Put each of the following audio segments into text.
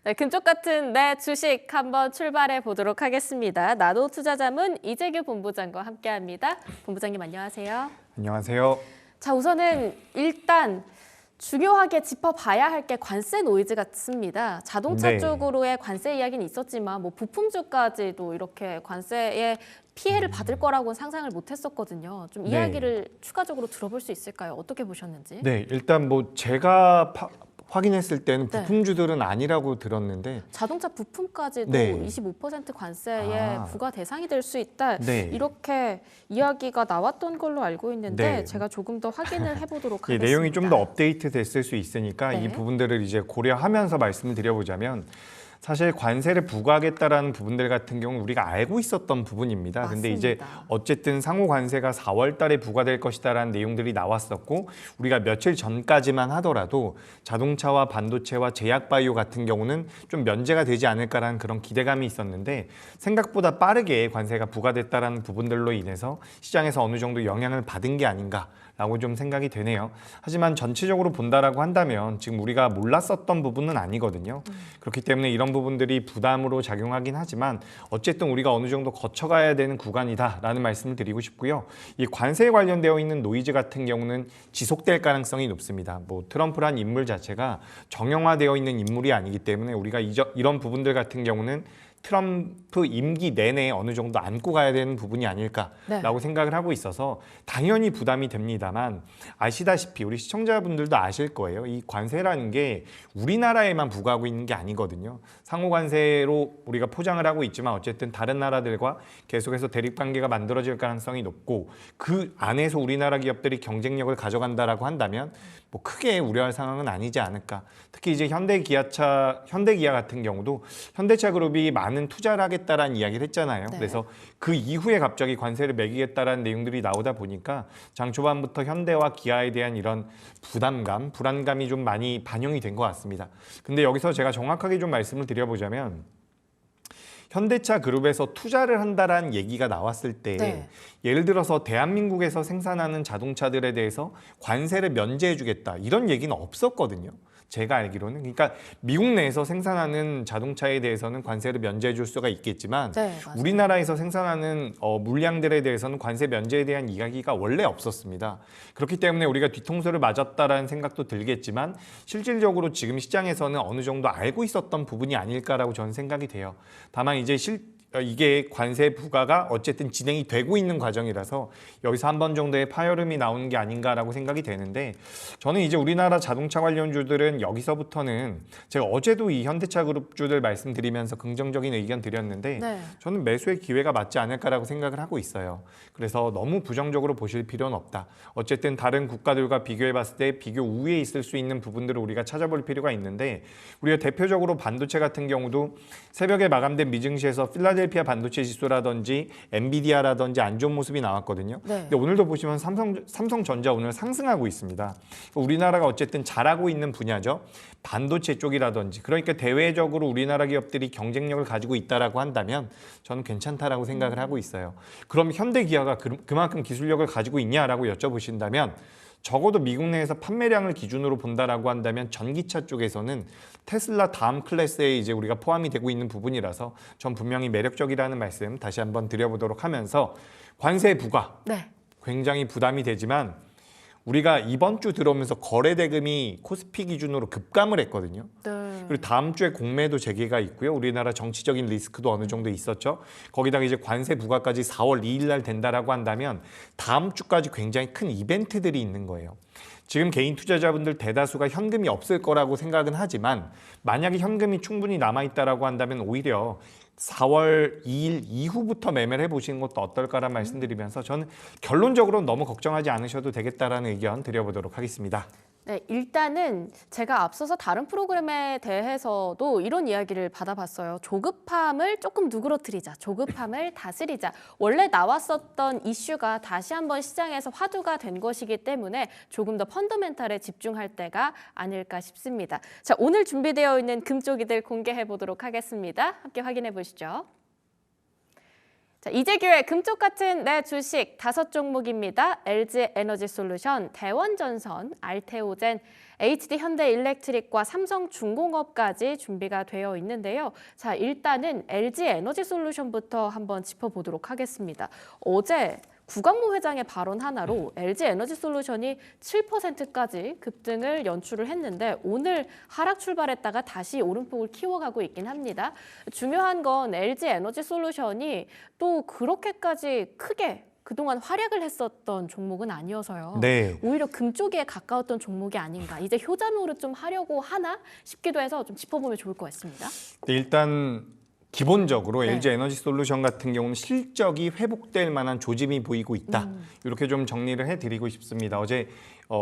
네, 금쪽 같은 내 주식 한번 출발해 보도록 하겠습니다. 나노 투자자문 이재규 본부장과 함께합니다. 본부장님 안녕하세요. 안녕하세요. 자, 우선은 일단 중요하게 짚어봐야 할 게 관세 노이즈 같습니다. 자동차 네. 쪽으로의 관세 이야기는 있었지만 뭐 부품주까지도 이렇게 관세에 피해를 받을 거라고는 상상을 못했었거든요. 좀 네. 이야기를 추가적으로 들어볼 수 있을까요? 어떻게 보셨는지? 네, 일단 뭐 제가 확인했을 때는 네. 부품주들은 아니라고 들었는데 자동차 부품까지도 네. 25% 관세에 아. 부과 대상이 될 수 있다. 네. 이렇게 이야기가 나왔던 걸로 알고 있는데 네. 제가 조금 더 확인을 해보도록 이 하겠습니다. 내용이 좀 더 업데이트 됐을 수 있으니까 네. 이 부분들을 이제 고려하면서 말씀을 드려보자면 사실 관세를 부과하겠다라는 부분들 같은 경우는 우리가 알고 있었던 부분입니다. 근데 이제 맞습니다. 어쨌든 상호 관세가 4월 달에 부과될 것이다라는 내용들이 나왔었고 우리가 며칠 전까지만 하더라도 자동차와 반도체와 제약바이오 같은 경우는 좀 면제가 되지 않을까라는 그런 기대감이 있었는데 생각보다 빠르게 관세가 부과됐다라는 부분들로 인해서 시장에서 어느 정도 영향을 받은 게 아닌가라고 좀 생각이 되네요. 하지만 전체적으로 본다라고 한다면 지금 우리가 몰랐었던 부분은 아니거든요. 그렇기 때문에 이런 부분들이 부담으로 작용하긴 하지만 어쨌든 우리가 어느 정도 거쳐가야 되는 구간이다라는 말씀을 드리고 싶고요. 이 관세에 관련되어 있는 노이즈 같은 경우는 지속될 가능성이 높습니다. 뭐 트럼프란 인물 자체가 정형화되어 있는 인물이 아니기 때문에 우리가 이런 부분들 같은 경우는 트럼프 임기 내내 어느 정도 안고 가야 되는 부분이 아닐까라고 생각을 하고 있어서 당연히 부담이 됩니다만 아시다시피 우리 시청자분들도 아실 거예요. 이 관세라는 게 우리나라에만 부과하고 있는 게 아니거든요. 상호 관세로 우리가 포장을 하고 있지만 어쨌든 다른 나라들과 계속해서 대립관계가 만들어질 가능성이 높고 그 안에서 우리나라 기업들이 경쟁력을 가져간다라고 한다면 뭐 크게 우려할 상황은 아니지 않을까. 특히 이제 현대기아 같은 경우도 현대차 그룹이 많은 투자를 하겠다라는 이야기를 했잖아요. 네. 그래서 그 이후에 갑자기 관세를 매기겠다라는 내용들이 나오다 보니까 장 초반부터 현대와 기아에 대한 이런 부담감, 불안감이 좀 많이 반영이 된 것 같습니다. 근데 여기서 제가 정확하게 좀 말씀을 드려보자면 현대차 그룹에서 투자를 한다라는 얘기가 나왔을 때 네. 예를 들어서 대한민국에서 생산하는 자동차들에 대해서 관세를 면제해 주겠다 이런 얘기는 없었거든요. 제가 알기로는. 그러니까 미국 내에서 생산하는 자동차에 대해서는 관세를 면제해 줄 수가 있겠지만 네, 맞아요. 우리나라에서 생산하는 물량들에 대해서는 관세 면제에 대한 이야기가 원래 없었습니다. 그렇기 때문에 우리가 뒤통수를 맞았다라는 생각도 들겠지만 실질적으로 지금 시장에서는 어느 정도 알고 있었던 부분이 아닐까라고 저는 생각이 돼요. 다만 이제 이게 관세 부과가 어쨌든 진행이 되고 있는 과정이라서 여기서 한 번 정도의 파열음이 나오는 게 아닌가라고 생각이 되는데 저는 이제 우리나라 자동차 관련주들은 여기서부터는 제가 어제도 이 현대차 그룹주들 말씀드리면서 긍정적인 의견 드렸는데 네. 저는 매수의 기회가 맞지 않을까라고 생각을 하고 있어요. 그래서 너무 부정적으로 보실 필요는 없다. 어쨌든 다른 국가들과 비교해 봤을 때 비교 우위에 있을 수 있는 부분들을 우리가 찾아볼 필요가 있는데 우리가 대표적으로 반도체 같은 경우도 새벽에 마감된 미증시에서 필라델피아 반도체 지수라든지 엔비디아라든지 안 좋은 모습이 나왔거든요. 네. 근데 오늘도 보시면 삼성전자 오늘 상승하고 있습니다. 우리나라가 어쨌든 잘하고 있는 분야죠. 반도체 쪽이라든지 그러니까 대외적으로 우리나라 기업들이 경쟁력을 가지고 있다라고 한다면 저는 괜찮다라고 생각을 하고 있어요. 그럼 현대기아가 그만큼 기술력을 가지고 있냐라고 여쭤보신다면 적어도 미국 내에서 판매량을 기준으로 본다라고 한다면 전기차 쪽에서는 테슬라 다음 클래스에 이제 우리가 포함이 되고 있는 부분이라서 전 분명히 매력적이라는 말씀 다시 한번 드려보도록 하면서 관세 부과 네. 굉장히 부담이 되지만 우리가 이번 주 들어오면서 거래 대금이 코스피 기준으로 급감을 했거든요. 네. 그리고 다음 주에 공매도 재개가 있고요. 우리나라 정치적인 리스크도 어느 정도 있었죠. 거기다가 이제 관세 부과까지 4월 2일 날 된다라고 한다면 다음 주까지 굉장히 큰 이벤트들이 있는 거예요. 지금 개인 투자자분들 대다수가 현금이 없을 거라고 생각은 하지만 만약에 현금이 충분히 남아있다라고 한다면 오히려 4월 2일 이후부터 매매를 해보시는 것도 어떨까라는 말씀드리면서 저는 결론적으로 너무 걱정하지 않으셔도 되겠다라는 의견 드려보도록 하겠습니다. 네, 일단은 제가 앞서서 다른 프로그램에 대해서도 이런 이야기를 받아봤어요. 조급함을 조금 누그러뜨리자, 조급함을 다스리자. 원래 나왔었던 이슈가 다시 한번 시장에서 화두가 된 것이기 때문에 조금 더 펀더멘탈에 집중할 때가 아닐까 싶습니다. 자, 오늘 준비되어 있는 금쪽이들 공개해 보도록 하겠습니다. 함께 확인해 보시죠. 자, 이재규의 금쪽 같은 내 주식 5종목입니다. LG 에너지솔루션, 대원전선, 알테오젠, HD 현대일렉트릭과 삼성중공업까지 준비가 되어 있는데요. 자, 일단은 LG 에너지솔루션부터 한번 짚어보도록 하겠습니다. 어제 구광모 회장의 발언 하나로 LG 에너지솔루션이 7%까지 급등을 연출을 했는데 오늘 하락 출발했다가 다시 오름폭을 키워가고 있긴 합니다. 중요한 건 LG 에너지솔루션이 또 그렇게까지 크게 그동안 활약을 했었던 종목은 아니어서요. 네. 오히려 금쪽에 가까웠던 종목이 아닌가. 이제 효자노릇 좀 하려고 하나 싶기도 해서 좀 짚어보면 좋을 것 같습니다. 네, 일단 기본적으로 네. LG 에너지솔루션 같은 경우는 실적이 회복될 만한 조짐이 보이고 있다. 이렇게 좀 정리를 해드리고 싶습니다. 어제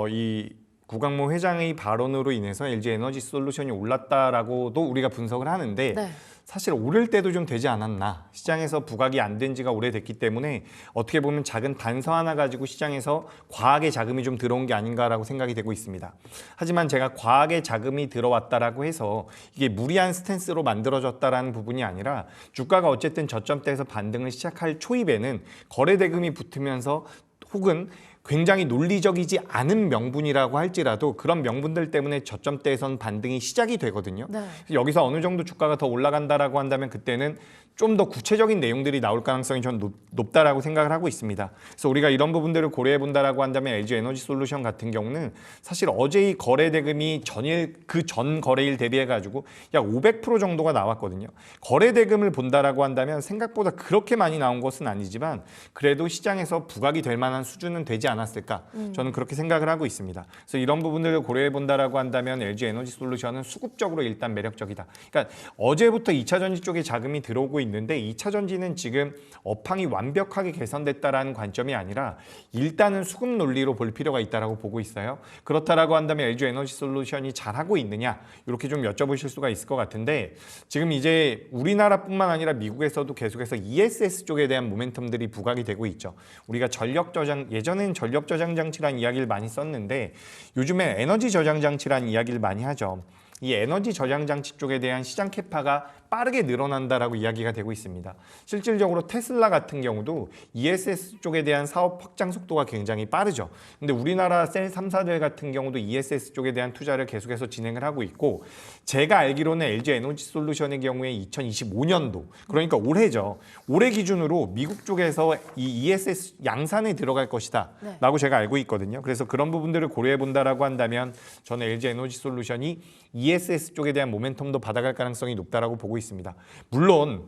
이 구광모 회장의 발언으로 인해서 LG 에너지솔루션이 올랐다라고도 우리가 분석을 하는데 네. 사실 오를 때도 좀 되지 않았나. 시장에서 부각이 안 된 지가 오래됐기 때문에 어떻게 보면 작은 단서 하나 가지고 시장에서 과하게 자금이 좀 들어온 게 아닌가라고 생각이 되고 있습니다. 하지만 제가 과하게 자금이 들어왔다라고 해서 이게 무리한 스탠스로 만들어졌다라는 부분이 아니라 주가가 어쨌든 저점대에서 반등을 시작할 초입에는 거래 대금이 붙으면서 혹은 굉장히 논리적이지 않은 명분이라고 할지라도 그런 명분들 때문에 저점대에선 반등이 시작이 되거든요. 네. 여기서 어느 정도 주가가 더 올라간다라고 한다면 그때는 좀 더 구체적인 내용들이 나올 가능성이 저는 높다라고 생각을 하고 있습니다. 그래서 우리가 이런 부분들을 고려해 본다라고 한다면 LG 에너지솔루션 같은 경우는 사실 어제의 거래 대금이 전일 그 전 거래일 대비해 가지고 약 500% 정도가 나왔거든요. 거래 대금을 본다라고 한다면 생각보다 그렇게 많이 나온 것은 아니지만 그래도 시장에서 부각이 될 만한 수준은 되지 않았을까? 저는 그렇게 생각을 하고 있습니다. 그래서 이런 부분들을 고려해 본다라고 한다면 LG 에너지솔루션은 수급적으로 일단 매력적이다. 그러니까 어제부터 2차 전지 쪽에 자금이 들어오고 있는데 2차 전지는 지금 업황이 완벽하게 개선됐다라는 관점이 아니라 일단은 수급 논리로 볼 필요가 있다라고 보고 있어요. 그렇다라고 한다면 LG 에너지솔루션이 잘하고 있느냐 이렇게 좀 여쭤보실 수가 있을 것 같은데 지금 이제 우리나라뿐만 아니라 미국에서도 계속해서 ESS 쪽에 대한 모멘텀들이 부각이 되고 있죠. 우리가 전력 저장 예전엔 전력 저장 장치란 이야기를 많이 썼는데 요즘엔 에너지 저장 장치란 이야기를 많이 하죠. 이 에너지 저장 장치 쪽에 대한 시장 캐파가 빠르게 늘어난다라고 이야기가 되고 있습니다. 실질적으로 테슬라 같은 경우도 ESS 쪽에 대한 사업 확장 속도가 굉장히 빠르죠. 근데 우리나라 셀 3사들 같은 경우도 ESS 쪽에 대한 투자를 계속해서 진행을 하고 있고 제가 알기로는 LG 에너지솔루션의 경우에 2025년도 그러니까 올해죠. 올해 기준으로 미국 쪽에서 이 ESS 양산에 들어갈 것이다 라고 제가 알고 있거든요. 그래서 그런 부분들을 고려해 본다라고 한다면 저는 LG 에너지솔루션이 ESS 쪽에 대한 모멘텀도 받아갈 가능성이 높다라고 보고 있습니다. 물론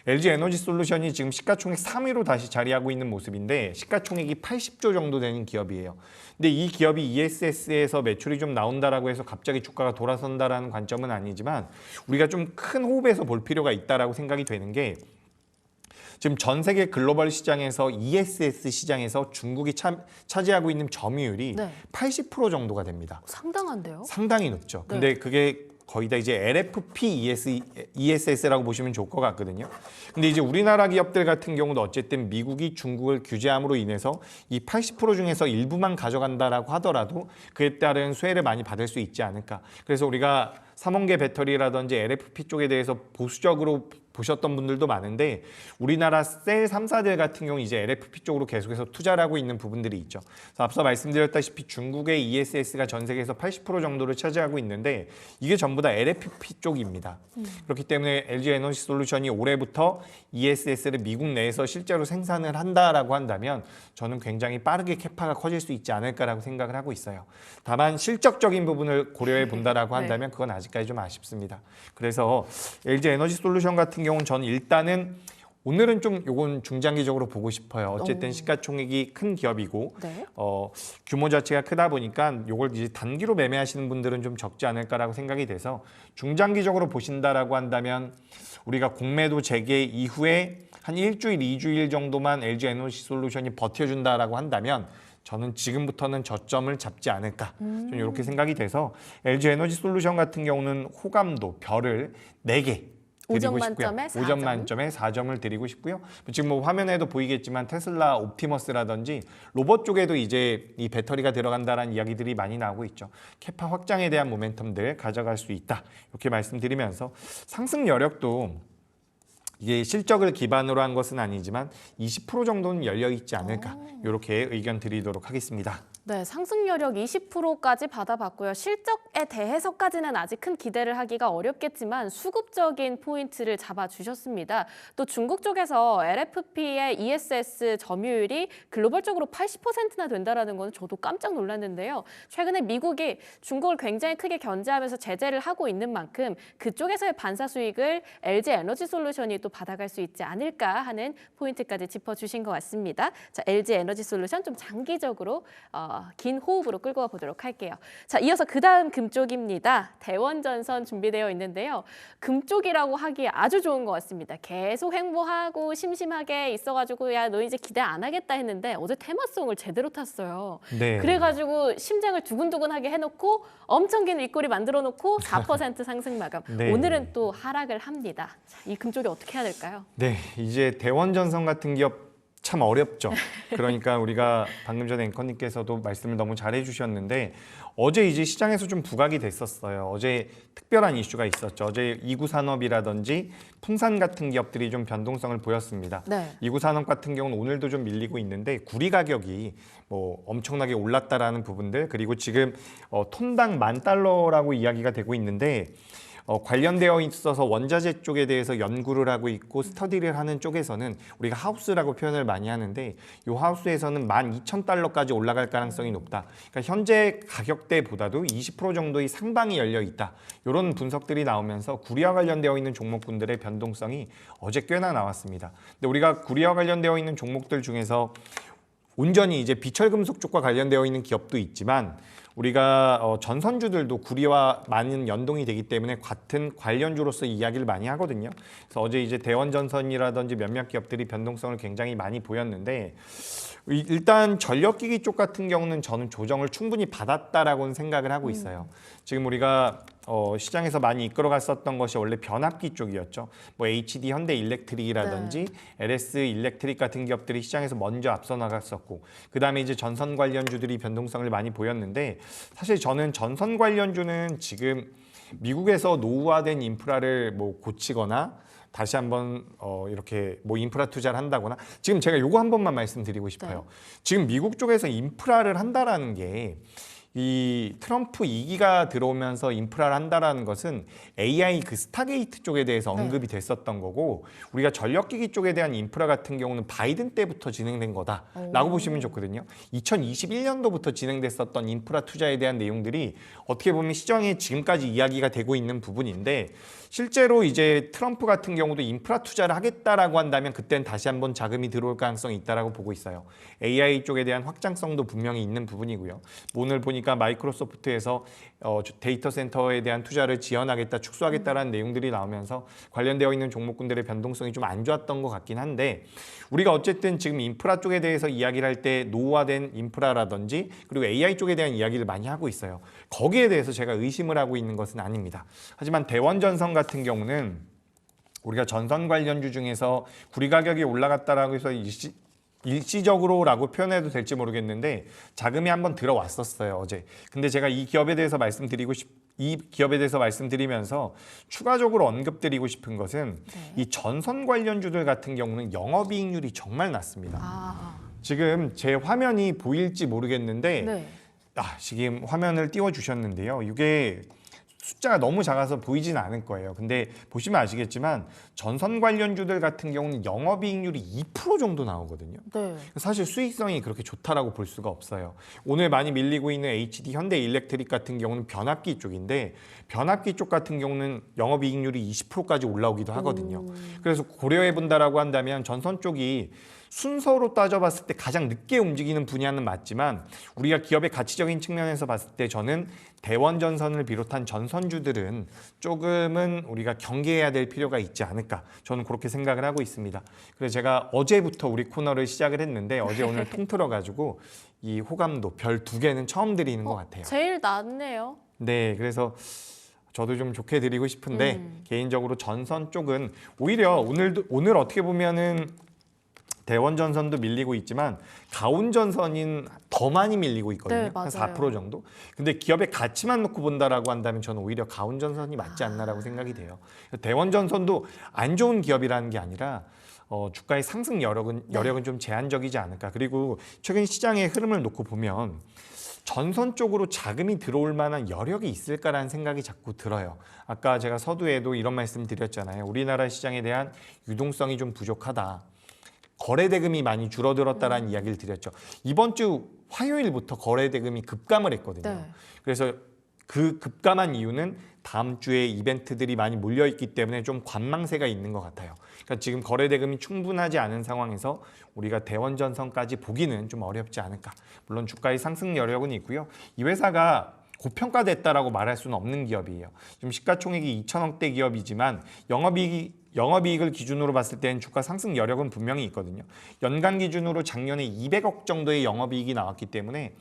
LG 에너지솔루션이 지금 시가총액 3위로 다시 자리하고 있는 모습인데 시가총액이 80조 정도 되는 기업이에요. 근데 이 기업이 ESS에서 매출이 좀 나온다라고 해서 갑자기 주가가 돌아선다라는 관점은 아니지만 우리가 좀 큰 호흡에서 볼 필요가 있다라고 생각이 되는 게 지금 전 세계 글로벌 시장에서 ESS 시장에서 중국이 차지하고 있는 점유율이 80% 정도가 됩니다. 상당한데요? 상당히 높죠. 근데 그게 거의 다 이제 LFP ESS라고 보시면 좋을 것 같거든요. 근데 이제 우리나라 기업들 같은 경우도 어쨌든 미국이 중국을 규제함으로 인해서 이 80% 중에서 일부만 가져간다라고 하더라도 그에 따른 수혜를 많이 받을 수 있지 않을까. 그래서 우리가 삼원계 배터리라든지 LFP 쪽에 대해서 보수적으로 보셨던 분들도 많은데 우리나라 셀 3사들 같은 경우 이제 LFP 쪽으로 계속해서 투자를 하고 있는 부분들이 있죠. 그래서 앞서 말씀드렸다시피 중국의 ESS가 전 세계에서 80% 정도를 차지하고 있는데 이게 전부 다 LFP 쪽입니다. 그렇기 때문에 LG 에너지솔루션이 올해부터 ESS를 미국 내에서 실제로 생산을 한다라고 한다면 저는 굉장히 빠르게 캐파가 커질 수 있지 않을까라고 생각을 하고 있어요. 다만 실적적인 부분을 고려해 본다라고 한다면 그건 아직까지 좀 아쉽습니다. 그래서 LG 에너지솔루션 같은 경우는 저는 일단은 오늘은 좀 요건 중장기적으로 보고 싶어요. 어쨌든 시가총액이 큰 기업이고 규모 자체가 크다 보니까 요걸 이제 단기로 매매하시는 분들은 좀 적지 않을까라고 생각이 돼서 중장기적으로 보신다라고 한다면 우리가 공매도 재개 이후에 한 일주일, 2주일 정도만 LG 에너지솔루션이 버텨준다라고 한다면 저는 지금부터는 저점을 잡지 않을까 좀 이렇게 생각이 돼서 LG 에너지솔루션 같은 경우는 호감도 별을 4개 5점 드리고 싶고요. 만점에 5점 만점에 4점을 드리고 싶고요. 지금 뭐 화면에도 보이겠지만 테슬라 옵티머스라든지 로봇 쪽에도 이제 이 배터리가 들어간다는 이야기들이 많이 나오고 있죠. 캐파 확장에 대한 모멘텀들 가져갈 수 있다. 이렇게 말씀드리면서 상승 여력도 이게 실적을 기반으로 한 것은 아니지만 20% 정도는 열려 있지 않을까 이렇게 의견 드리도록 하겠습니다. 네, 상승 여력 20%까지 받아봤고요. 실적에 대해서까지는 아직 큰 기대를 하기가 어렵겠지만 수급적인 포인트를 잡아주셨습니다. 또 중국 쪽에서 LFP의 ESS 점유율이 글로벌적으로 80%나 된다는 건 저도 깜짝 놀랐는데요. 최근에 미국이 중국을 굉장히 크게 견제하면서 제재를 하고 있는 만큼 그쪽에서의 반사 수익을 LG 에너지 솔루션이 또 받아갈 수 있지 않을까 하는 포인트까지 짚어주신 것 같습니다. 자, LG 에너지 솔루션 좀 장기적으로 긴 호흡으로 끌고 와 보도록 할게요. 자, 이어서 그 다음 금 쪽입니다. 대원전선 준비되어 있는데요. 금 쪽이라고 하기에 아주 좋은 것 같습니다. 계속 횡보하고 심심하게 있어가지고 야, 너 이제 기대 안 하겠다 했는데 어제 테마송을 제대로 탔어요. 네. 그래가지고 심장을 두근두근하게 해놓고 엄청 긴 윗꼬리 만들어 놓고 4% 상승 마감. 네. 오늘은 또 하락을 합니다. 자, 이 금 쪽이 어떻게 해야 될까요? 네, 이제 대원전선 같은 기업 참 어렵죠. 그러니까 우리가 방금 전에 앵커님께서도 말씀을 너무 잘해 주셨는데 어제 이제 시장에서 좀 부각이 됐었어요. 어제 특별한 이슈가 있었죠. 어제 이구산업이라든지 풍산 같은 기업들이 좀 변동성을 보였습니다. 네. 이구산업 같은 경우는 오늘도 좀 밀리고 있는데 구리 가격이 뭐 엄청나게 올랐다라는 부분들 그리고 지금 톤당 $10,000라고 이야기가 되고 있는데 관련되어 있어서 원자재 쪽에 대해서 연구를 하고 있고 스터디를 하는 쪽에서는 우리가 하우스라고 표현을 많이 하는데 이 하우스에서는 $12,000까지 올라갈 가능성이 높다. 그러니까 현재 가격대보다도 20% 정도의 상방이 열려 있다. 이런 분석들이 나오면서 구리와 관련되어 있는 종목군들의 변동성이 어제 꽤나 나왔습니다. 근데 우리가 구리와 관련되어 있는 종목들 중에서 온전히 이제 비철금속 쪽과 관련되어 있는 기업도 있지만 우리가 전선주들도 구리와 많은 연동이 되기 때문에 같은 관련주로서 이야기를 많이 하거든요. 그래서 어제 이제 대원전선이라든지 몇몇 기업들이 변동성을 굉장히 많이 보였는데 일단 전력기기 쪽 같은 경우는 저는 조정을 충분히 받았다라고는 생각을 하고 있어요. 지금 우리가 시장에서 많이 이끌어갔었던 것이 원래 변압기 쪽이었죠. 뭐 HD 현대일렉트릭이라든지 LS 일렉트릭 같은 기업들이 시장에서 먼저 앞서 나갔었고 그다음에 이제 전선 관련주들이 변동성을 많이 보였는데 사실 저는 전선 관련주는 지금 미국에서 노후화된 인프라를 뭐 고치거나 다시 한번 이렇게 뭐 인프라 투자를 한다거나 지금 제가 요거 한 번만 말씀드리고 싶어요. 지금 미국 쪽에서 인프라를 한다라는 게 이 트럼프 2기가 들어오면서 인프라를 한다라는 것은 AI 그 스타게이트 쪽에 대해서 언급이 됐었던 거고 우리가 전력기기 쪽에 대한 인프라 같은 경우는 바이든 때부터 진행된 거다라고 보시면 좋거든요. 2021년도부터 진행됐었던 인프라 투자에 대한 내용들이 어떻게 보면 시장에 지금까지 이야기가 되고 있는 부분인데 실제로 이제 트럼프 같은 경우도 인프라 투자를 하겠다라고 한다면 그때는 다시 한번 자금이 들어올 가능성이 있다라고 보고 있어요. AI 쪽에 대한 확장성도 분명히 있는 부분이고요. 오늘 보니까 마이크로소프트에서 데이터 센터에 대한 투자를 지원하겠다, 축소하겠다라는 내용들이 나오면서 관련되어 있는 종목군들의 변동성이 좀 안 좋았던 것 같긴 한데 우리가 어쨌든 지금 인프라 쪽에 대해서 이야기를 할 때 노후화된 인프라라든지 그리고 AI 쪽에 대한 이야기를 많이 하고 있어요. 거기에 대해서 제가 의심을 하고 있는 것은 아닙니다. 하지만 대원전선 같은 경우는 우리가 전선 관련주 중에서 구리 가격이 올라갔다라고 해서 일시적으로라고 표현해도 될지 모르겠는데 자금이 한번 들어왔었어요 어제. 근데 제가 이 기업에 대해서 말씀드리면서 추가적으로 언급드리고 싶은 것은 이 전선 관련주들 같은 경우는 영업이익률이 정말 낮습니다. 지금 제 화면이 보일지 모르겠는데 지금 화면을 띄워주셨는데요. 이게 숫자가 너무 작아서 보이진 않을 거예요. 근데 보시면 아시겠지만 전선 관련주들 같은 경우는 영업이익률이 2% 정도 나오거든요. 사실 수익성이 그렇게 좋다라고 볼 수가 없어요. 오늘 많이 밀리고 있는 HD 현대일렉트릭 같은 경우는 변압기 쪽인데 변압기 쪽 같은 경우는 영업이익률이 20%까지 올라오기도 하거든요. 그래서 고려해 본다라고 한다면 전선 쪽이 순서로 따져봤을 때 가장 늦게 움직이는 분야는 맞지만 우리가 기업의 가치적인 측면에서 봤을 때 저는 대원전선을 비롯한 전선주들은 조금은 우리가 경계해야 될 필요가 있지 않을까 저는 그렇게 생각을 하고 있습니다. 그래서 제가 어제부터 우리 코너를 시작을 했는데 어제 오늘 통틀어가지고 이 호감도 별 2개는 처음 드리는 것 같아요. 제일 낮네요. 네, 그래서 저도 좀 좋게 드리고 싶은데 개인적으로 전선 쪽은 오히려 오늘 어떻게 보면은 대원전선도 밀리고 있지만 가온전선인 더 많이 밀리고 있거든요. 한 4% 정도. 근데 기업의 가치만 놓고 본다라고 한다면 저는 오히려 가온전선이 맞지 않나라고 생각이 돼요. 대원전선도 안 좋은 기업이라는 게 아니라 주가의 상승 여력은 좀 제한적이지 않을까. 그리고 최근 시장의 흐름을 놓고 보면 전선 쪽으로 자금이 들어올 만한 여력이 있을까라는 생각이 자꾸 들어요. 아까 제가 서두에도 이런 말씀 드렸잖아요. 우리나라 시장에 대한 유동성이 좀 부족하다. 거래 대금이 많이 줄어들었다라는 이야기를 드렸죠. 이번 주 화요일부터 거래 대금이 급감을 했거든요. 네. 그래서 그 급감한 이유는 다음 주에 이벤트들이 많이 몰려있기 때문에 좀 관망세가 있는 것 같아요. 그러니까 지금 거래 대금이 충분하지 않은 상황에서 우리가 대원전선까지 보기는 좀 어렵지 않을까. 물론 주가의 상승 여력은 있고요. 이 회사가 고평가됐다라고 말할 수는 없는 기업이에요. 지금 시가총액이 2천억대 기업이지만 영업이익을 기준으로 봤을 때는 주가 상승 여력은 분명히 있거든요. 연간 기준으로 작년에 200억 정도의 영업이익이 나왔기 때문에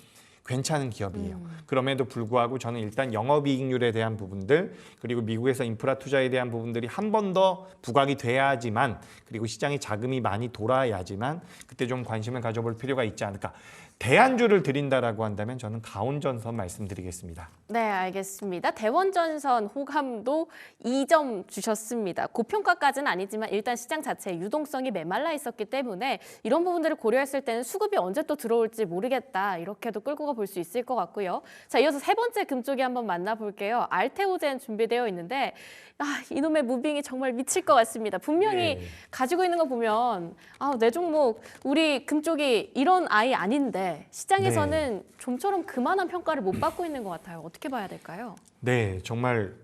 괜찮은 기업이에요. 그럼에도 불구하고 저는 일단 영업이익률에 대한 부분들 그리고 미국에서 인프라 투자에 대한 부분들이 한 번 더 부각이 돼야지만 그리고 시장에 자금이 많이 돌아야지만 그때 좀 관심을 가져볼 필요가 있지 않을까. 대안주를 드린다라고 한다면 저는 가온전선 말씀드리겠습니다. 네, 알겠습니다. 대원전선 호감도 2점 주셨습니다. 고평가까지는 아니지만 일단 시장 자체의 유동성이 메말라 있었기 때문에 이런 부분들을 고려했을 때는 수급이 언제 또 들어올지 모르겠다. 이렇게도 끌고 가볼 수 있을 것 같고요. 자, 이어서 세 번째 금쪽이 한번 만나볼게요. 알테오젠 준비되어 있는데 이놈의 무빙이 정말 미칠 것 같습니다. 분명히 네. 가지고 있는 거 보면 내 종목 우리 금쪽이 이런 아이 아닌데 시장에서는 좀처럼 그만한 평가를 못 받고 있는 것 같아요. 어떻게 봐야 될까요? 네, 정말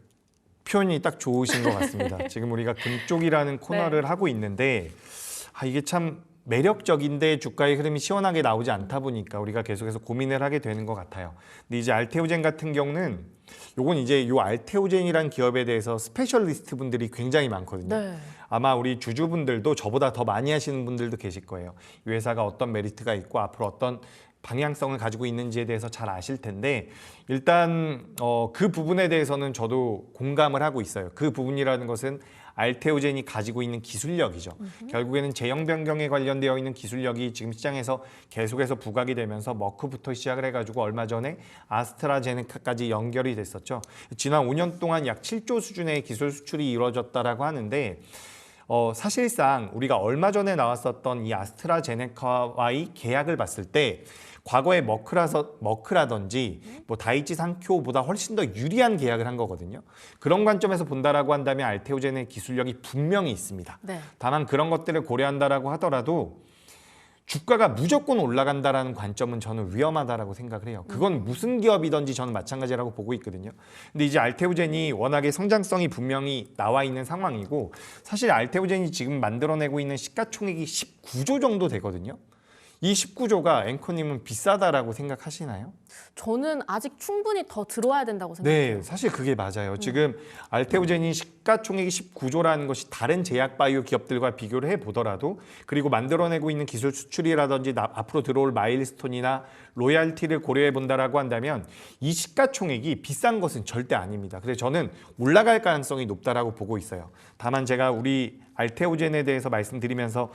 표현이 딱 좋으신 것 같습니다. 지금 우리가 금쪽이라는 코너를 하고 있는데 이게 참 매력적인데 주가의 흐름이 시원하게 나오지 않다 보니까 우리가 계속해서 고민을 하게 되는 것 같아요. 근데 이제 알테오젠 같은 경우는 요건 이제 요 알테오젠이라는 기업에 대해서 스페셜리스트 분들이 굉장히 많거든요. 네. 아마 우리 주주분들도 저보다 더 많이 하시는 분들도 계실 거예요. 이 회사가 어떤 메리트가 있고 앞으로 어떤 방향성을 가지고 있는지에 대해서 잘 아실 텐데 일단 그 부분에 대해서는 저도 공감을 하고 있어요. 그 부분이라는 것은 알테오젠이 가지고 있는 기술력이죠. 결국에는 제형 변경에 관련되어 있는 기술력이 지금 시장에서 계속해서 부각이 되면서 머크부터 시작을 해가지고 얼마 전에 아스트라제네카까지 연결이 됐었죠. 지난 5년 동안 약 7조 수준의 기술 수출이 이루어졌다라고 하는데 사실상 우리가 얼마 전에 나왔었던 이 아스트라제네카와의 계약을 봤을 때 과거에 머크라든지 뭐 다이치 산큐보다 훨씬 더 유리한 계약을 한 거거든요. 그런 관점에서 본다라고 한다면 알테오젠의 기술력이 분명히 있습니다. 네. 다만 그런 것들을 고려한다라고 하더라도 주가가 무조건 올라간다라는 관점은 저는 위험하다라고 생각을 해요. 그건 무슨 기업이든지 저는 마찬가지라고 보고 있거든요. 근데 이제 알테오젠이 워낙에 성장성이 분명히 나와 있는 상황이고 사실 알테오젠이 지금 만들어내고 있는 시가총액이 19조 정도 되거든요. 이 19조가 앵커님은 비싸다라고 생각하시나요? 저는 아직 충분히 더 들어와야 된다고 생각해요. 네, 사실 그게 맞아요. 지금 알테오젠이 시가총액이 19조라는 것이 다른 제약바이오 기업들과 비교를 해보더라도 그리고 만들어내고 있는 기술 수출이라든지 앞으로 들어올 마일스톤이나 로얄티를 고려해 본다라고 한다면 이 시가총액이 비싼 것은 절대 아닙니다. 그래서 저는 올라갈 가능성이 높다라고 보고 있어요. 다만 제가 우리 알테오젠에 대해서 말씀드리면서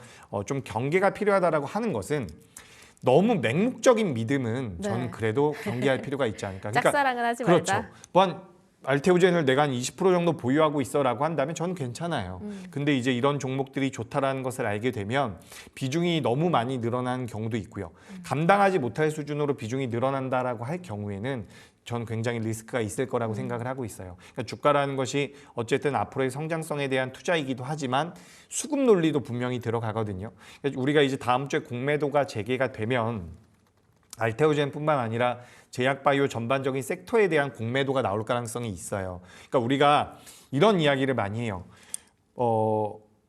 좀 경계가 필요하다라고 하는 것은 너무 맹목적인 믿음은 저는 그래도 경계할 필요가 있지 않을까. 짝사랑은 하지 그렇죠. 말자. 또한 알테오젠을 내가 한 20% 정도 보유하고 있어라고 한다면 저는 괜찮아요. 근데 이제 이런 종목들이 좋다라는 것을 알게 되면 비중이 너무 많이 늘어나는 경우도 있고요. 감당하지 못할 수준으로 비중이 늘어난다라고 할 경우에는 저는 굉장히 리스크가 있을 거라고 생각을 하고 있어요. 그러니까 주가라는 것이 어쨌든 앞으로의 성장성에 대한 투자이기도 하지만 수급 논리도 분명히 들어가거든요. 그러니까 우리가 이제 다음 주에 공매도가 재개가 되면 알테오젠뿐만 아니라 제약바이오 전반적인 섹터에 대한 공매도가 나올 가능성이 있어요. 그러니까 우리가 이런 이야기를 많이 해요.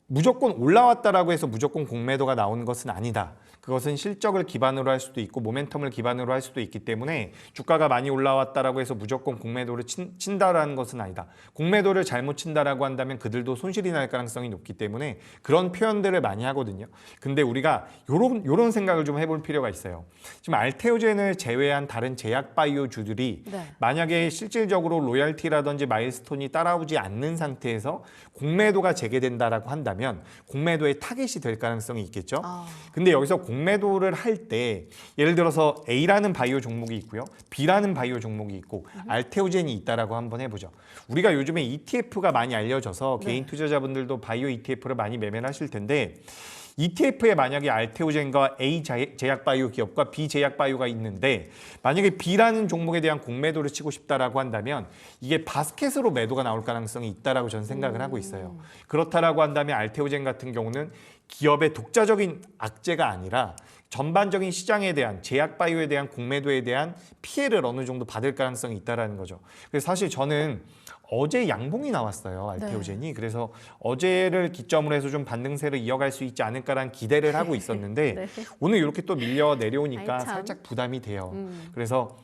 무조건 올라왔다라고 해서 무조건 공매도가 나오는 것은 아니다. 그것은 실적을 기반으로 할 수도 있고 모멘텀을 기반으로 할 수도 있기 때문에 주가가 많이 올라왔다라고 해서 무조건 공매도를 친다라는 것은 아니다. 공매도를 잘못 친다라고 한다면 그들도 손실이 날 가능성이 높기 때문에 그런 표현들을 많이 하거든요. 근데 우리가 요런 생각을 좀 해볼 필요가 있어요. 지금 알테오젠을 제외한 다른 제약 바이오주들이 만약에 실질적으로 로얄티라든지 마일스톤이 따라오지 않는 상태에서 공매도가 재개된다라고 한다면 공매도의 타겟이 될 가능성이 있겠죠. 근데 여기서 공매도를 할 때 예를 들어서 A라는 바이오 종목이 있고요. B라는 바이오 종목이 있고 알테오젠이 있다라고 한번 해보죠. 우리가 요즘에 ETF가 많이 알려져서 개인 투자자분들도 바이오 ETF를 많이 매매를 하실 텐데 ETF에 만약에 알테오젠과 A 제약바이오 기업과 B 제약바이오가 있는데 만약에 B라는 종목에 대한 공매도를 치고 싶다라고 한다면 이게 바스켓으로 매도가 나올 가능성이 있다라고 저는 생각을 하고 있어요. 그렇다라고 한다면 알테오젠 같은 경우는 기업의 독자적인 악재가 아니라 전반적인 시장에 대한 제약바이오에 대한 공매도에 대한 피해를 어느 정도 받을 가능성이 있다라는 거죠. 그래서 사실 저는 어제 양봉이 나왔어요, 알테오젠이. 그래서 어제를 기점으로 해서 좀 반등세를 이어갈 수 있지 않을까라는 기대를 하고 있었는데 네. 오늘 이렇게 또 밀려 내려오니까 아이, 참. 살짝 부담이 돼요. 그래서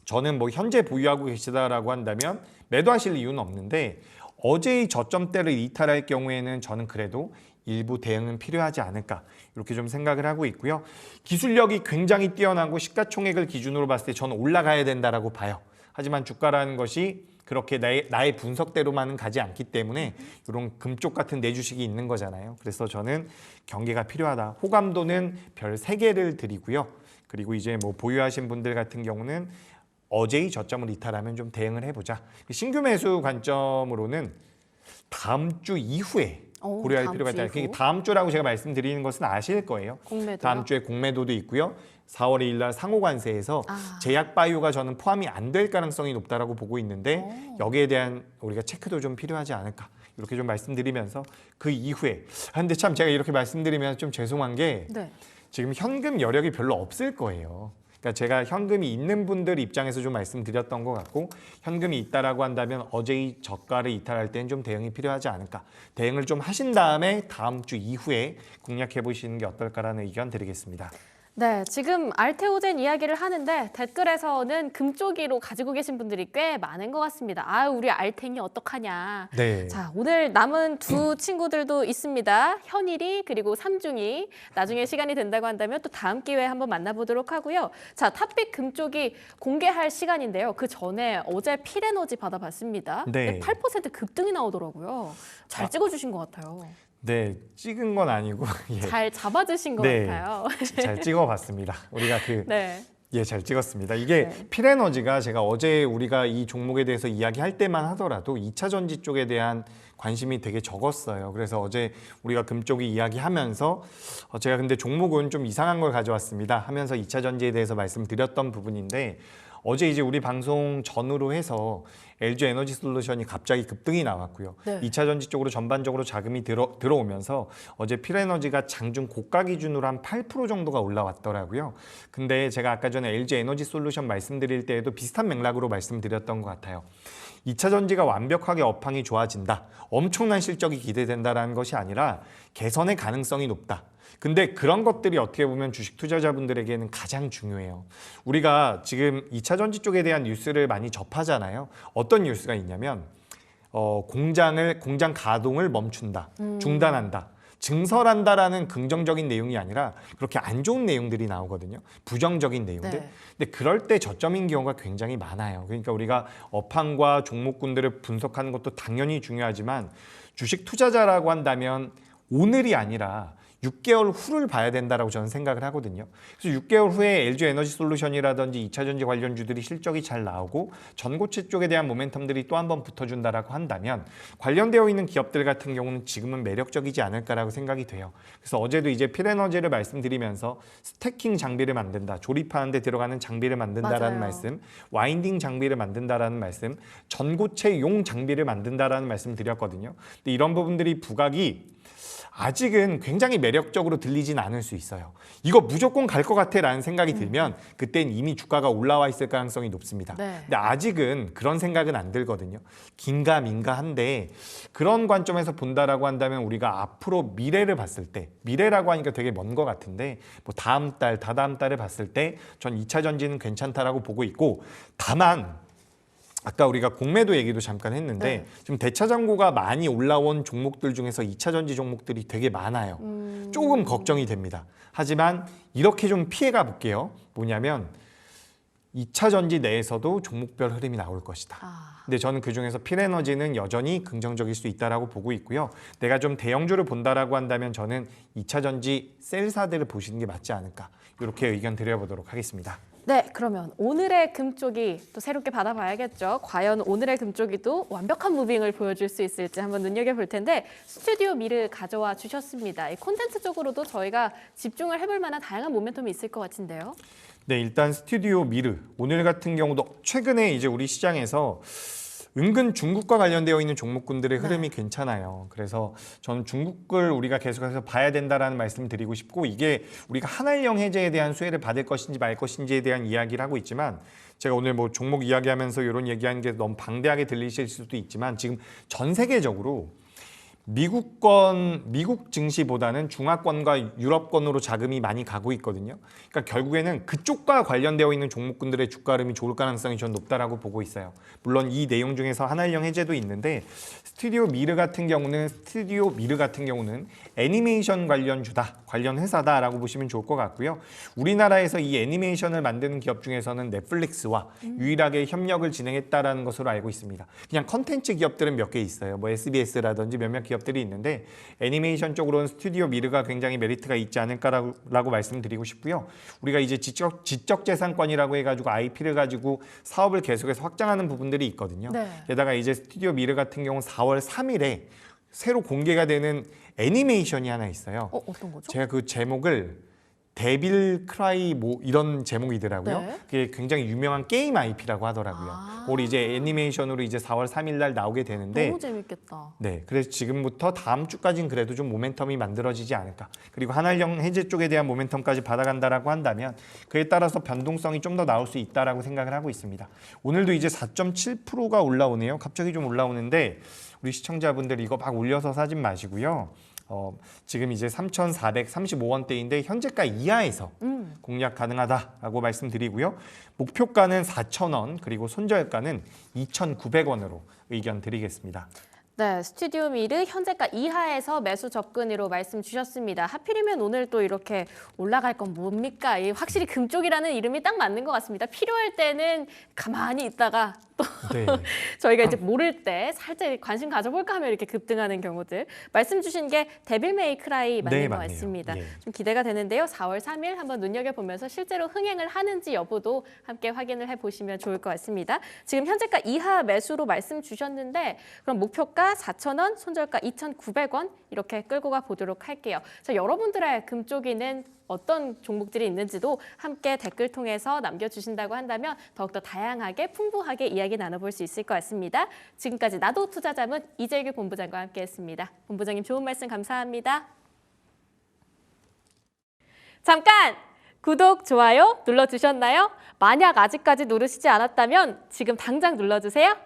저는 뭐 현재 보유하고 계시다라고 한다면 매도하실 이유는 없는데 어제의 저점대를 이탈할 경우에는 저는 그래도 일부 대응은 필요하지 않을까 이렇게 좀 생각을 하고 있고요. 기술력이 굉장히 뛰어나고 시가총액을 기준으로 봤을 때 저는 올라가야 된다라고 봐요. 하지만 주가라는 것이 그렇게 나의 분석대로만은 가지 않기 때문에 이런 금쪽 같은 내주식이 있는 거잖아요. 그래서 저는 경계가 필요하다. 호감도는 별 3개를 드리고요. 그리고 이제 뭐 보유하신 분들 같은 경우는 어제의 저점을 이탈하면 좀 대응을 해보자. 신규 매수 관점으로는 다음 주 이후에 고려할 필요가 있다. 다음 주라고 제가 말씀드리는 것은 아실 거예요. 공매도요? 다음 주에 공매도도 있고요. 4월 2일 날 상호관세에서 제약바이오가 저는 포함이 안 될 가능성이 높다라고 보고 있는데 여기에 대한 우리가 체크도 좀 필요하지 않을까 이렇게 좀 말씀드리면서 그 이후에 근데 참 제가 이렇게 말씀드리면 좀 죄송한 게 네. 지금 현금 여력이 별로 없을 거예요. 그러니까 제가 현금이 있는 분들 입장에서 좀 말씀드렸던 것 같고 현금이 있다라고 한다면 어제의 저가를 이탈할 때는 좀 대응이 필요하지 않을까. 대응을 좀 하신 다음에 다음 주 이후에 공략해 보시는 게 어떨까라는 의견 드리겠습니다. 네, 지금 알테오젠 이야기를 하는데 댓글에서는 금쪽이로 가지고 계신 분들이 꽤 많은 것 같습니다. 아, 우리 알탱이 어떡하냐. 네. 자, 오늘 남은 두 친구들도 있습니다. 현일이 그리고 삼중이. 나중에 시간이 된다고 한다면 또 다음 기회에 한번 만나보도록 하고요. 자, 탑픽 금쪽이 공개할 시간인데요. 그 전에 어제 필에너지 받아봤습니다. 네. 8% 급등이 나오더라고요. 잘 찍어주신 것 같아요. 네, 찍은 건 아니고 예. 잘 잡아주신 것 네. 같아요. 잘 찍어봤습니다. 우리가 네. 예, 잘 찍었습니다. 이게 네. 필에너지가 제가 어제 우리가 이 종목에 대해서 이야기할 때만 하더라도 2차 전지 쪽에 대한 관심이 되게 적었어요. 그래서 어제 우리가 금쪽이 이야기하면서 제가 근데 종목은 좀 이상한 걸 가져왔습니다 하면서 2차 전지에 대해서 말씀드렸던 부분인데 어제 이제 우리 방송 전후로 해서 LG 에너지 솔루션이 갑자기 급등이 나왔고요. 네. 2차 전지 쪽으로 전반적으로 자금이 들어오면서 어제 필에너지가 장중 고가 기준으로 한 8% 정도가 올라왔더라고요. 근데 제가 아까 전에 LG 에너지 솔루션 말씀드릴 때에도 비슷한 맥락으로 말씀드렸던 것 같아요. 2차 전지가 완벽하게 업황이 좋아진다. 엄청난 실적이 기대된다라는 것이 아니라 개선의 가능성이 높다. 근데 그런 것들이 어떻게 보면 주식 투자자분들에게는 가장 중요해요. 우리가 지금 2차 전지 쪽에 대한 뉴스를 많이 접하잖아요. 어떤 뉴스가 있냐면 공장 가동을 멈춘다, 중단한다, 증설한다라는 긍정적인 내용이 아니라 그렇게 안 좋은 내용들이 나오거든요. 부정적인 내용들. 네. 근데 그럴 때 저점인 경우가 굉장히 많아요. 그러니까 우리가 업황과 종목군들을 분석하는 것도 당연히 중요하지만 주식 투자자라고 한다면 오늘이 아니라 6개월 후를 봐야 된다라고 저는 생각을 하거든요. 그래서 6개월 후에 LG 에너지 솔루션이라든지 2차 전지 관련주들이 실적이 잘 나오고 전고체 쪽에 대한 모멘텀들이 또 한 번 붙어준다라고 한다면 관련되어 있는 기업들 같은 경우는 지금은 매력적이지 않을까라고 생각이 돼요. 그래서 어제도 이제 필에너지를 말씀드리면서 스태킹 장비를 만든다, 조립하는 데 들어가는 장비를 만든다라는 맞아요. 말씀, 와인딩 장비를 만든다라는 말씀, 전고체용 장비를 만든다라는 말씀 드렸거든요. 근데 이런 부분들이 부각이 아직은 굉장히 매력적으로 들리진 않을 수 있어요. 이거 무조건 갈 것 같아 라는 생각이 들면 그땐 이미 주가가 올라와 있을 가능성이 높습니다. 네. 근데 아직은 그런 생각은 안 들거든요. 긴가민가한데 그런 관점에서 본다라고 한다면 우리가 앞으로 미래를 봤을 때 미래라고 하니까 되게 먼 것 같은데 뭐 다음 달, 다다음 달을 봤을 때 전 2차 전지는 괜찮다라고 보고 있고 다만 아까 우리가 공매도 얘기도 잠깐 했는데 네. 지금 대차장고가 많이 올라온 종목들 중에서 2차 전지 종목들이 되게 많아요. 조금 걱정이 됩니다. 하지만 이렇게 좀 피해가 볼게요. 뭐냐면 2차 전지 내에서도 종목별 흐름이 나올 것이다. 근데 저는 그중에서 필에너지는 여전히 긍정적일 수 있다라고 보고 있고요. 내가 좀 대형주를 본다라고 한다면 저는 2차 전지 셀사들을 보시는 게 맞지 않을까. 이렇게 의견 드려보도록 하겠습니다. 네, 그러면 오늘의 금쪽이 또 새롭게 받아봐야겠죠. 과연 오늘의 금쪽이도 완벽한 무빙을 보여줄 수 있을지 한번 눈여겨볼 텐데 스튜디오 미르 가져와 주셨습니다. 이 콘텐츠 쪽으로도 저희가 집중을 해볼 만한 다양한 모멘텀이 있을 것 같은데요. 네, 일단 스튜디오 미르 오늘 같은 경우도 최근에 이제 우리 시장에서 은근 중국과 관련되어 있는 종목군들의 흐름이 괜찮아요. 그래서 저는 중국을 우리가 계속해서 봐야 된다라는 말씀을 드리고 싶고, 이게 우리가 한알령 해제에 대한 수혜를 받을 것인지 말 것인지에 대한 이야기를 하고 있지만, 제가 오늘 뭐 종목 이야기하면서 이런 얘기하는 게 너무 방대하게 들리실 수도 있지만, 지금 전 세계적으로 미국 증시보다는 중화권과 유럽권으로 자금이 많이 가고 있거든요. 그러니까 결국에는 그쪽과 관련되어 있는 종목군들의 주가 흐름이 좋을 가능성이 전 높다라고 보고 있어요. 물론 이 내용 중에서 한알령 해제도 있는데 스튜디오 미르 같은 경우는 애니메이션 관련 회사다라고 보시면 좋을 것 같고요. 우리나라에서 이 애니메이션을 만드는 기업 중에서는 넷플릭스와 유일하게 협력을 진행했다라는 것으로 알고 있습니다. 그냥 컨텐츠 기업들은 몇 개 있어요. 뭐 SBS라든지 몇몇 기업들이 있는데 애니메이션 쪽으로는 스튜디오 미르가 굉장히 메리트가 있지 않을까라고 말씀드리고 싶고요. 우리가 이제 지적재산권이라고 해가지고 IP를 가지고 사업을 계속해서 확장하는 부분들이 있거든요. 네. 게다가 이제 스튜디오 미르 같은 경우는 4월 3일에 새로 공개가 되는 애니메이션이 하나 있어요. 어떤 거죠? 제가 그 제목을 데빌 크라이 뭐 이런 제목이더라고요. 네. 그게 굉장히 유명한 게임 IP라고 하더라고요. 그걸 이제 애니메이션으로 이제 4월 3일 날 나오게 되는데 너무 재밌겠다. 네, 그래서 지금부터 다음 주까지는 그래도 좀 모멘텀이 만들어지지 않을까. 그리고 한알령 해제 쪽에 대한 모멘텀까지 받아간다라고 한다면 그에 따라서 변동성이 좀 더 나올 수 있다라고 생각을 하고 있습니다. 오늘도 이제 4.7%가 올라오네요. 갑자기 좀 올라오는데 우리 시청자분들 이거 막 올려서 사진 마시고요. 지금 이제 3,435원대인데 현재가 이하에서 공략 가능하다라고 말씀드리고요. 목표가는 4,000원 그리고 손절가는 2,900원으로 의견 드리겠습니다. 네, 스튜디오 미르 현재가 이하에서 매수 접근으로 말씀 주셨습니다. 하필이면 오늘 또 이렇게 올라갈 건 뭡니까? 확실히 금쪽이라는 이름이 딱 맞는 것 같습니다. 필요할 때는 가만히 있다가 또 네. 저희가 이제 모를 때 살짝 관심 가져볼까 하면 이렇게 급등하는 경우들. 말씀 주신 게 데빌 메이 크라이 맞는 네, 것 맞네요. 같습니다. 예. 좀 기대가 되는데요. 4월 3일 한번 눈여겨보면서 실제로 흥행을 하는지 여부도 함께 확인을 해보시면 좋을 것 같습니다. 지금 현재가 이하 매수로 말씀 주셨는데 그럼 목표가 4,000원, 손절가 2,900원 이렇게 끌고 가 보도록 할게요. 자, 여러분들의 금쪽이는 어떤 종목들이 있는지도 함께 댓글 통해서 남겨주신다고 한다면 더욱더 다양하게 풍부하게 이야기 나눠볼 수 있을 것 같습니다. 지금까지 나도 투자자문 이재규 본부장과 함께했습니다. 본부장님 좋은 말씀 감사합니다. 잠깐! 구독, 좋아요 눌러주셨나요? 만약 아직까지 누르시지 않았다면 지금 당장 눌러주세요.